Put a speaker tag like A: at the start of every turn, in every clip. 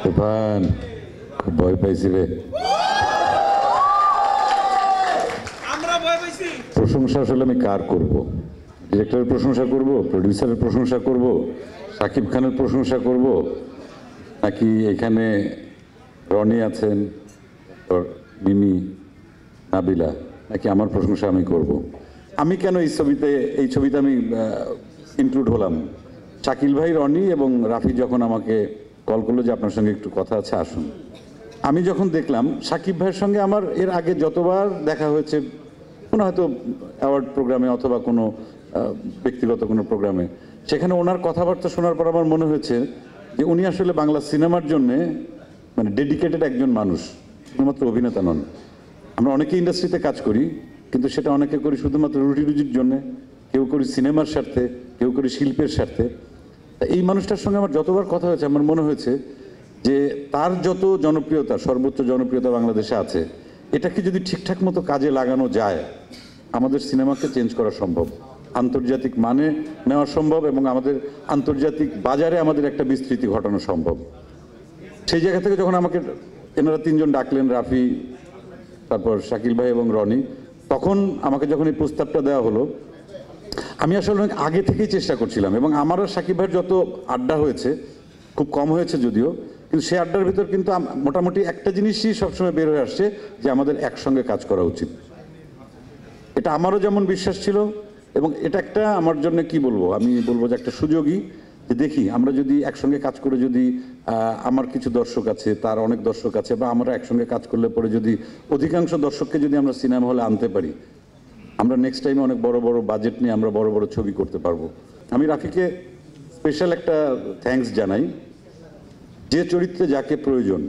A: তুফান খুব ভয় পাইছি রে। প্রশংসা আসলে আমি কার করব? ডিরেক্টরের প্রশংসা করব, প্রডিউসারের প্রশংসা করব, শাকিব খানের প্রশংসা করব, নাকি এখানে রনি আছেন, মিমি, নাবিলা, নাকি আমার প্রশংসা আমি করব? আমি কেন এই ছবিতে আমি ইনক্লুড হলাম? শাকিল ভাই, রনি এবং রাফি যখন আমাকে কল করলো যে আপনার সঙ্গে একটু কথা আছে, আসুন। আমি যখন দেখলাম শাকিব ভাইয়ের সঙ্গে আমার এর আগে যতবার দেখা হয়েছে, কোনো হয়তো অ্যাওয়ার্ড প্রোগ্রামে অথবা কোনো ব্যক্তিগত কোনো প্রোগ্রামে, সেখানে ওনার কথাবার্তা শোনার পর আমার মনে হয়েছে যে উনি আসলে বাংলা সিনেমার জন্যে মানে ডেডিকেটেড একজন মানুষ, শুধুমাত্র অভিনেতা নন। আমরা অনেকে ইন্ডাস্ট্রিতে কাজ করি, কিন্তু সেটা অনেকে করি শুধুমাত্র রুটি রুজির জন্যে, কেউ করি সিনেমার স্বার্থে, কেউ করি শিল্পের স্বার্থে। এই মানুষটার সঙ্গে আমার যতবার কথা হয়েছে আমার মনে হয়েছে যে তার যত জনপ্রিয়তা, সর্বোচ্চ জনপ্রিয়তা বাংলাদেশে আছে, এটাকে যদি ঠিকঠাক মতো কাজে লাগানো যায়, আমাদের সিনেমাকে চেঞ্জ করা সম্ভব, আন্তর্জাতিক মানে নেওয়া সম্ভব, এবং আমাদের আন্তর্জাতিক বাজারে আমাদের একটা বিস্তৃতি ঘটানো সম্ভব। সেই জায়গা থেকে যখন আমাকে এনারা তিনজন ডাকলেন, রাফি, তারপর শাকিল ভাই এবং রনি, তখন আমাকে যখন এই প্রস্তাবটা দেওয়া হলো, আমি আসলে অনেক আগে থেকেই চেষ্টা করছিলাম, এবং আমার আর শাকিব ভাইয়ের যত আড্ডা হয়েছে, খুব কম হয়েছে যদিও, কিন্তু সেই আড্ডার ভিতর কিন্তু মোটামুটি একটা জিনিসই সবসময় বের হয়ে আসছে যে আমাদের একসঙ্গে কাজ করা উচিত। এটা আমারও যেমন বিশ্বাস ছিল, এবং এটা একটা আমার জন্য কি বলবো, আমি বলবো যে একটা সুযোগই, যে দেখি আমরা যদি একসঙ্গে কাজ করে, যদি আমার কিছু দর্শক আছে, তার অনেক দর্শক আছে, বা আমরা একসঙ্গে কাজ করলে পরে যদি অধিকাংশ দর্শককে যদি আমরা সিনেমা হলে আনতে পারি, আমরা নেক্সট টাইমে অনেক বড় বড় বাজেট নিয়ে আমরা বড় বড় ছবি করতে পারবো। আমি রাফিকে স্পেশাল একটা থ্যাঙ্কস জানাই। যে চরিত্রে যাকে প্রয়োজন,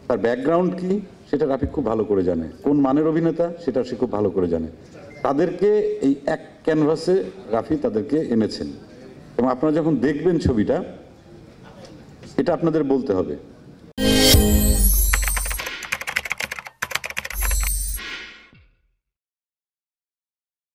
A: তার ব্যাকগ্রাউন্ড কি সেটা রাফি খুব ভালো করে জানে, কোন মানের অভিনেতা সেটা সে খুব ভালো করে জানে। তাদেরকে এই এক ক্যানভাসে রাফি তাদেরকে এনেছেন, এবং আপনারা যখন দেখবেন ছবিটা, এটা আপনাদের বলতে হবে